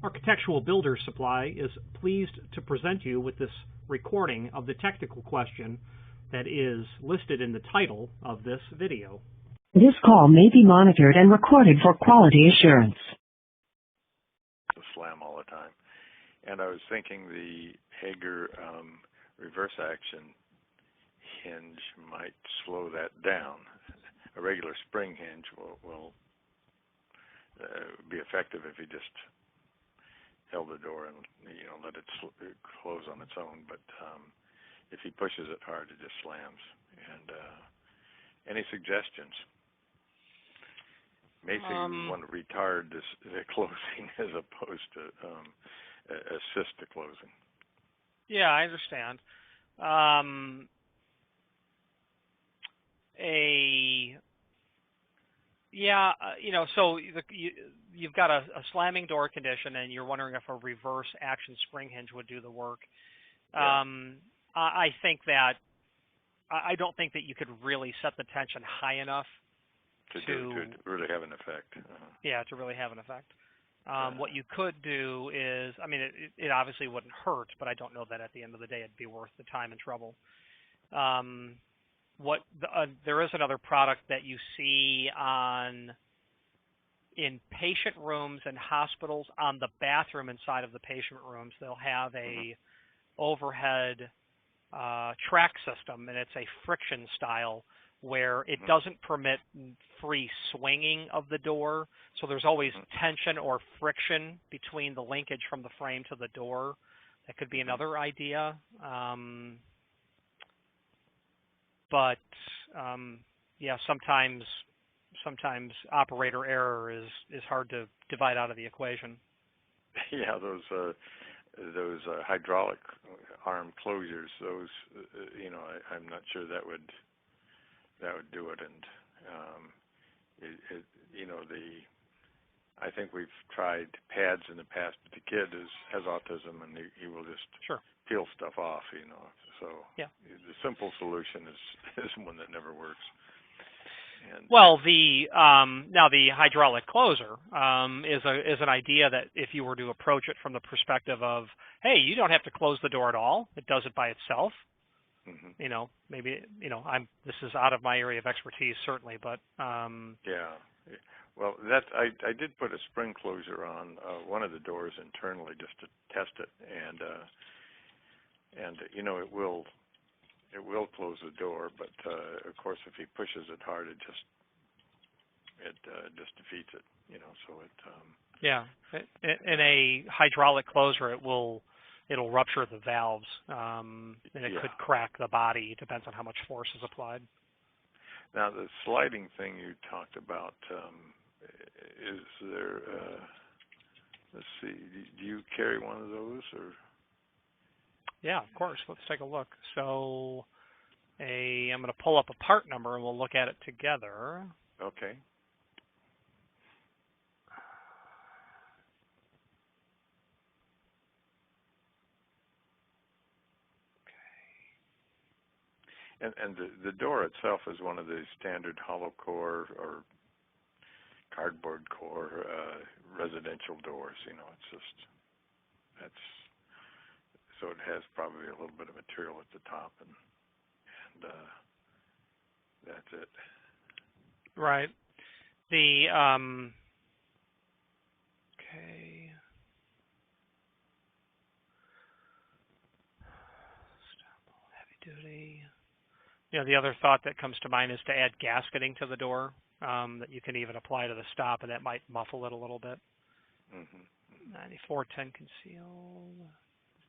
Architectural Builders Supply is pleased to present you with this recording of the technical question that is listed in the title of this video. This call may be monitored and recorded for quality assurance. Slam all the time. And I was thinking the Hager reverse action hinge might slow that down. A regular spring hinge will be effective if you just held the door and let it close on its own. But if he pushes it hard, it just slams. And any suggestions? Maybe we want to retard the closing as opposed to assist the closing. Yeah, I understand. So you've got a slamming door condition, and you're wondering if a reverse action spring hinge would do the work. Yeah. I don't think that you could really set the tension high enough to really have an effect. Yeah, to really have an effect. What you could do is, it obviously wouldn't hurt, but I don't know that at the end of the day it'd be worth the time and trouble. There is another product that you see in patient rooms and hospitals. On the bathroom inside of the patient rooms, they'll have a overhead track system, and it's a friction style where it doesn't permit free swinging of the door. So there's always tension or friction between the linkage from the frame to the door. That could be another idea. But sometimes operator error is hard to divide out of the equation. Yeah, those hydraulic arm closures. Those, I'm not sure that would do it. And I think we've tried pads in the past, but the kid has autism, and he will just peel stuff off. So the simple solution is one that never works. And well, now the hydraulic closer is an idea that if you were to approach it from the perspective of, hey, you don't have to close the door at all; it does it by itself. Maybe this is out of my area of expertise, certainly, but yeah. Well, I did put a spring closure on one of the doors internally just to test it, and it will close the door, but of course if he pushes it hard, it just defeats it. So it. In a hydraulic closer, it'll rupture the valves, and it could crack the body. It depends on how much force is applied. Now, the sliding thing you talked about, is there, let's see, do you carry one of those? Or? Yeah, of course. Let's take a look. So I'm going to pull up a part number, and we'll look at it together. Okay. And the door itself is one of the standard hollow core or cardboard core residential doors. It's just so it has probably a little bit of material at the top, and that's it. Right. Okay. Heavy duty. The other thought that comes to mind is to add gasketing to the door that you can even apply to the stop, and that might muffle it a little bit. 9410 concealed.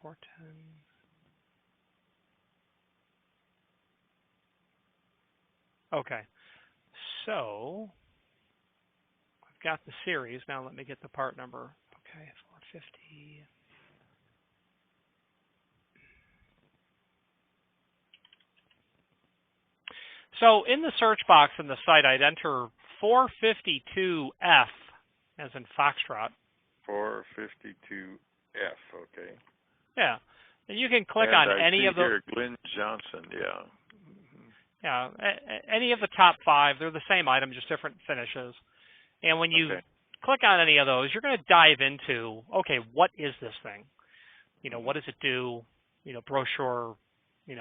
410. Okay. So I've got the series. Now let me get the part number. Okay, 450. So in the search box in the site, I'd enter 452F, as in Foxtrot. 452F, okay. Yeah. And you can click on any of the... Glenn Johnson, yeah. Yeah, any of the top 5. They're the same item, just different finishes. And when you click on any of those, you're going to dive into, okay, what is this thing? What does it do? Brochure,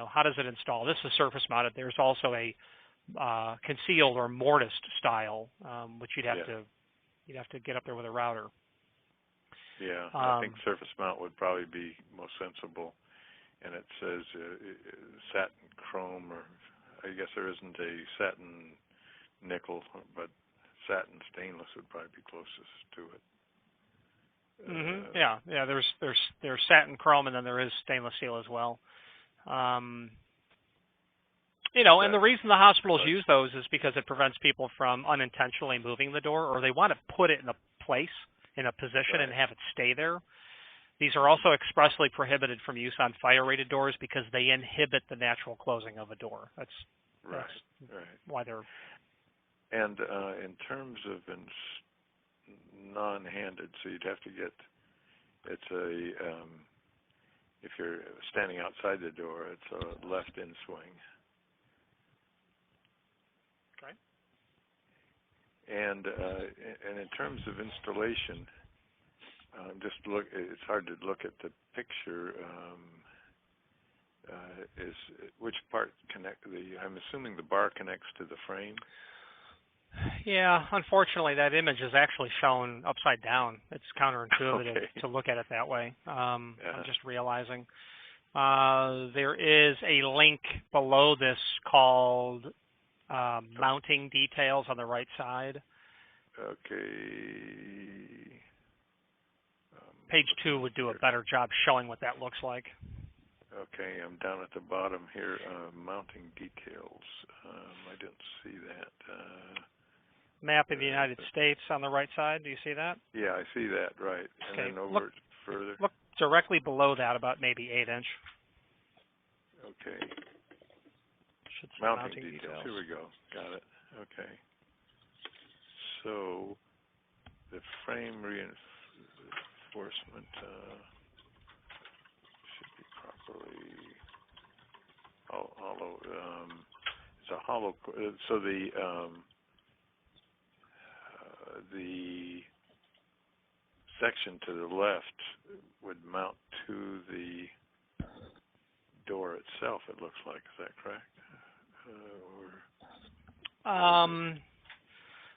how does it install? This is surface mounted. There's also a concealed or mortised style, which you'd have to get up there with a router. Yeah, I think surface mount would probably be most sensible. And it says satin chrome, or I guess there isn't a satin nickel, but satin stainless would probably be closest to it. Yeah. There's satin chrome, and then there is stainless steel as well. And the reason the hospitals use those is because it prevents people from unintentionally moving the door, or they want to put it in a place, in a position, and have it stay there. These are also expressly prohibited from use on fire-rated doors because they inhibit the natural closing of a door. That's why they're. And in terms of non-handed, so you'd have to get. It's a if you're standing outside the door, it's a left-in swing. Okay. And in terms of installation. It's hard to look at the picture. Is which part I'm assuming the bar connects to the frame. Yeah, unfortunately, that image is actually shown upside down. It's counterintuitive to look at it that way. I'm just realizing. There is a link below this called mounting details on the right side. Okay. Page 2 would do a better job showing what that looks like. Okay, I'm down at the bottom here, mounting details. I didn't see that. Map of the United States on the right side. Do you see that? Yeah, I see that, right. And then over further. Look directly below that, about maybe 8-inch. Okay. Should say mounting details. Here we go. Got it. Okay. So the frame reinforcement should be properly hollow. It's a hollow. So the section to the left would mount to the door itself. It looks like. Is that correct?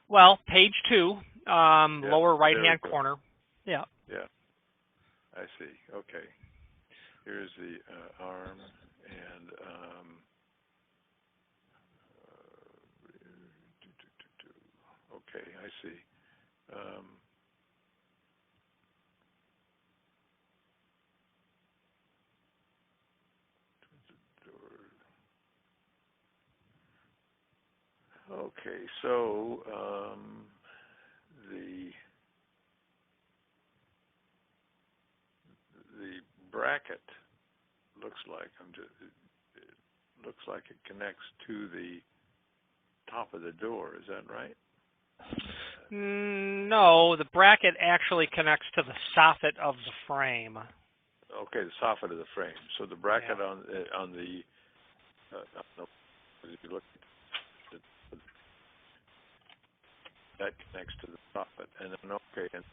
Well, page 2, lower right-hand corner. Yeah. Yeah. I see. Okay. Here's the arm and okay, I see. Okay, so the bracket looks like it looks like it connects to the top of the door. Is that right? No, the bracket actually connects to the soffit of the frame. Okay, the soffit of the frame. So the bracket on the if you look, that connects to the soffit, and then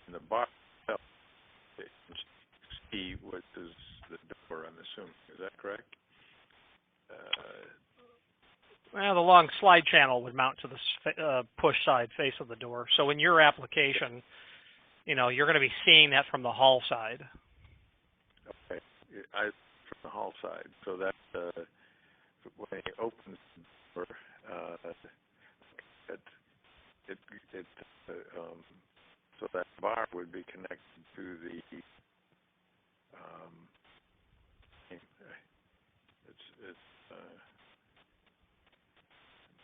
and the bar itself, C, which is the door, I'm assuming. Is that correct? Well, the long slide channel would mount to the push side face of the door. So in your application, you're going to be seeing that from the hall side. Okay, from the hall side. So that when it opens the door, so that bar would be connected to the.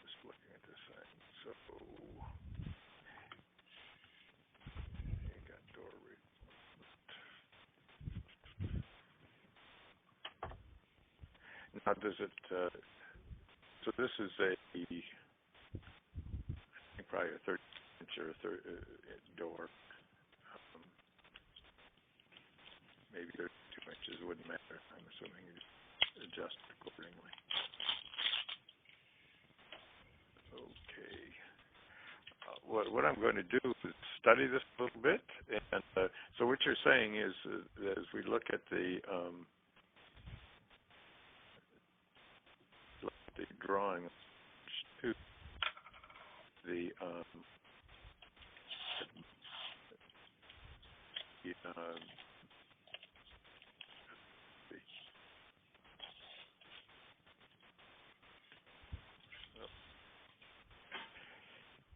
Just looking at this thing. So you got door now does it? So this is probably a 13-inch or door. Maybe 32 inches wouldn't matter. I'm assuming you adjust accordingly. Okay. what I'm going to do is study this a little bit, and so what you're saying is, as we look at the drawing, to the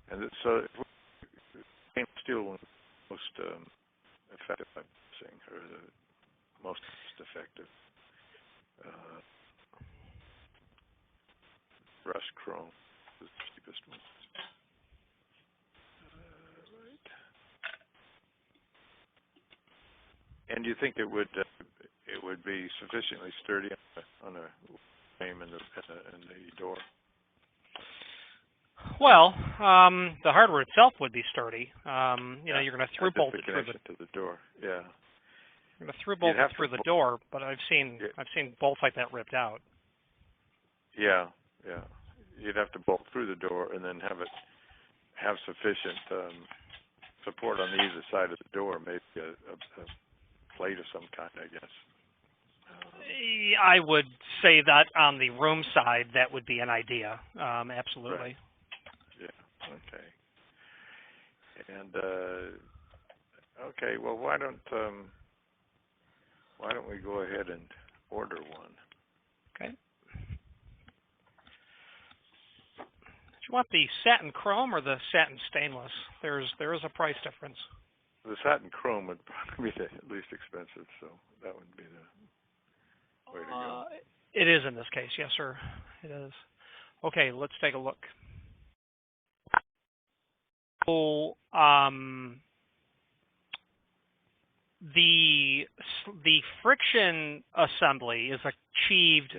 and so stainless steel one most effective, I'm saying, or the most effective. Brushed chrome is the cheapest one. Right. And do you think it would be sufficiently sturdy on a frame in the door? Well, the hardware itself would be sturdy. You're going to through bolt it through to the door. Yeah. You're going to through bolt it through the door, but I've seen bolts like that ripped out. Yeah. Yeah. You'd have to bolt through the door and then have sufficient support on either side of the door, maybe a plate of some kind, I guess. I would say that on the room side, that would be an idea. Absolutely. Right. Yeah. Okay. And okay. Well, why don't we go ahead and order one? Okay. Do you want the satin chrome or the satin stainless? There is a price difference. The satin chrome would probably be the least expensive, so that would be the way to go. It is in this case, yes, sir. It is. Okay, let's take a look. So, the friction assembly is achieved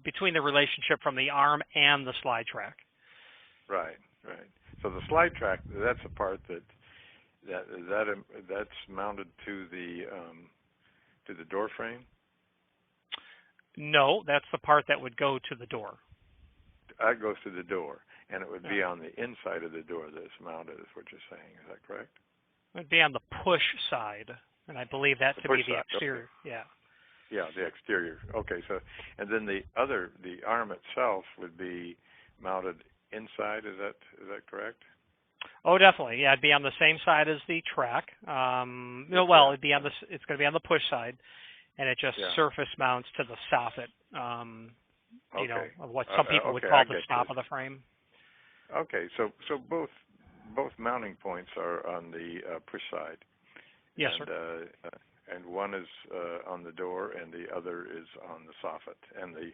between the relationship from the arm and the slide track. Right. So the slide track, that's a part that's mounted to the door frame. No, that's the part that would go to the door. That goes to the door, and it would be on the inside of the door that's mounted, is what you're saying. Is that correct? It would be on the push side, and I believe that to be the exterior. Okay. Yeah. Yeah, the exterior. Okay, so and then the arm itself would be mounted inside. Is that correct? Oh, definitely. Yeah, it'd be on the same side as the track. It'd be on it's going to be on the push side, and it just surface mounts to the soffit. Of what some people would call the top of the frame. Okay, so both mounting points are on the push side. Yes, sir. And one is on the door, and the other is on the soffit. And the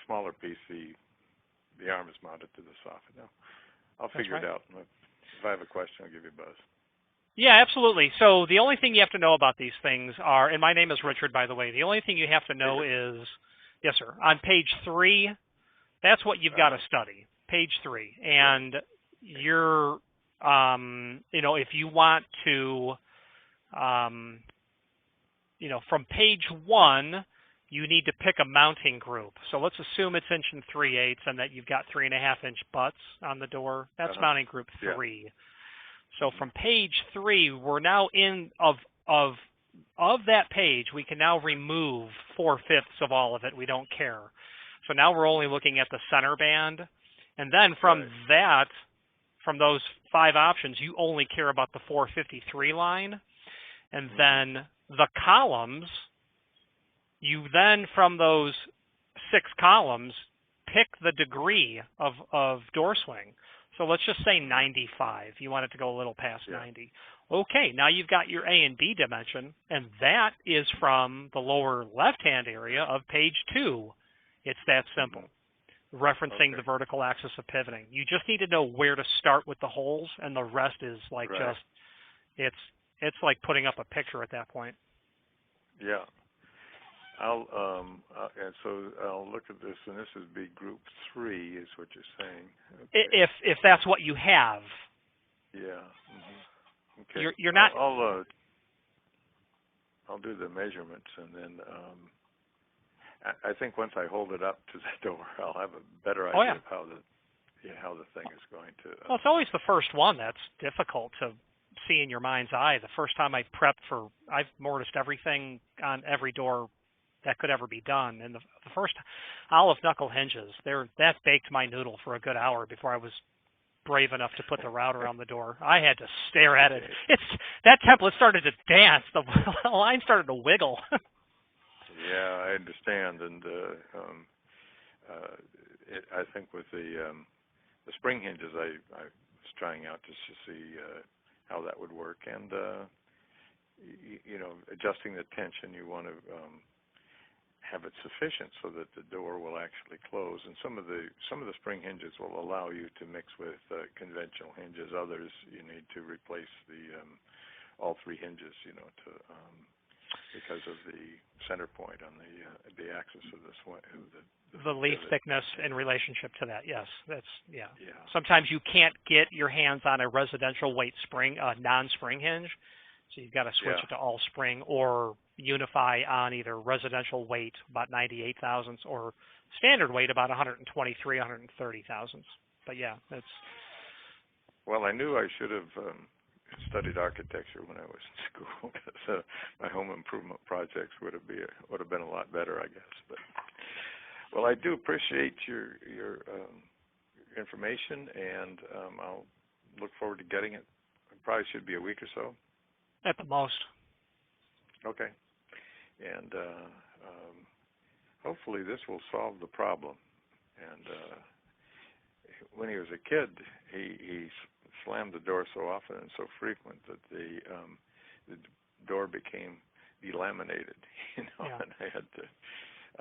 smaller piece, the arm is mounted to the soffit. Now, I'll figure it out. If I have a question, I'll give you a buzz. Yeah, absolutely. So the only thing you have to know about these things are, and my name is Richard, by the way. The only thing you have to know is, yes, sir, on page 3, that's what you've got to study. Page 3, and you're, if you want to. From page 1, you need to pick a mounting group. So let's assume it's 1 3/8 and that you've got 3.5-inch butts on the door. That's mounting group 3. Yeah. So from page 3, we're now of that page, we can now remove 4/5 of all of it. We don't care. So now we're only looking at the center band. And then from from those 5 options, you only care about the 453 line. And then the columns, you then, from those 6 columns, pick the degree of door swing. So let's just say 95. You want it to go a little past 90. Okay, now you've got your A and B dimension, and that is from the lower left-hand area of page 2. It's that simple, referencing the vertical axis of pivoting. You just need to know where to start with the holes, and the rest is like it's like putting up a picture at that point. Yeah. And so I'll look at this, and this would be group 3, is what you're saying. Okay. If that's what you have. Yeah. Okay. You're not. I'll do the measurements, and then I think once I hold it up to the door, I'll have a better idea of how how the thing is going to. Well, it's always the first one that's difficult to see in your mind's eye. The first time I prepped I've mortised everything on every door that could ever be done. And the first olive knuckle hinges, that baked my noodle for a good hour before I was brave enough to put the router on the door. I had to stare at it. That template started to dance. The line started to wiggle. Yeah, I understand, and I think with the spring hinges, I was trying out just to see how that would work, and adjusting the tension, you want to have it sufficient so that the door will actually close. And some of the spring hinges will allow you to mix with conventional hinges. Others you need to replace all three hinges, because of the center point on the axis of the leaf thickness in relationship to that. Yes, yeah. Sometimes you can't get your hands on a residential weight spring, non-spring hinge, so you've got to switch it to all spring or unify on either residential weight about 98 thousandths or standard weight about 123, 130 thousandths. But yeah, that's. Well, I knew I should have studied architecture when I was in school, because my home improvement projects would have been a lot better, I guess. But well, I do appreciate your information, and I'll look forward to getting it. It probably should be a week or so. At the most. Okay. And hopefully this will solve the problem. And when he was a kid, he slammed the door so often and so frequent that the door became delaminated, and I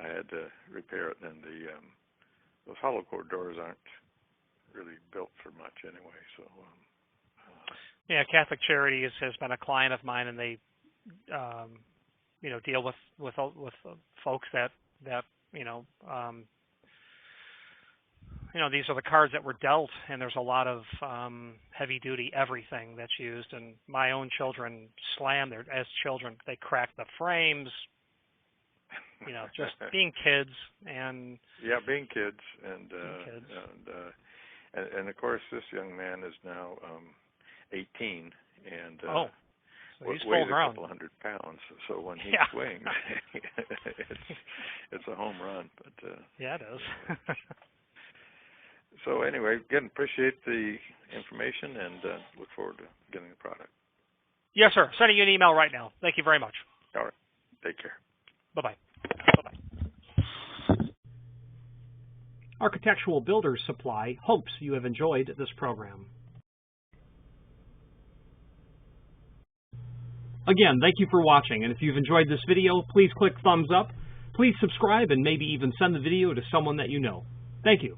had to repair it. And those hollow core doors aren't really built for much anyway. So Catholic Charities has been a client of mine, and they deal with folks that these are the cards that were dealt, and there's a lot of heavy duty everything that's used. And my own children slam as children, they crack the frames, just being kids. And being kids, and of course this young man is now 18, and so he's weighs full grown. a couple hundred pounds. So when he swings, it's a home run. But it is. So anyway, again, appreciate the information, and look forward to getting the product. Yes, sir. Sending you an email right now. Thank you very much. All right. Take care. Bye-bye. Architectural Builders Supply hopes you have enjoyed this program. Again, thank you for watching, and if you've enjoyed this video, please click thumbs up. Please subscribe and maybe even send the video to someone that you know. Thank you.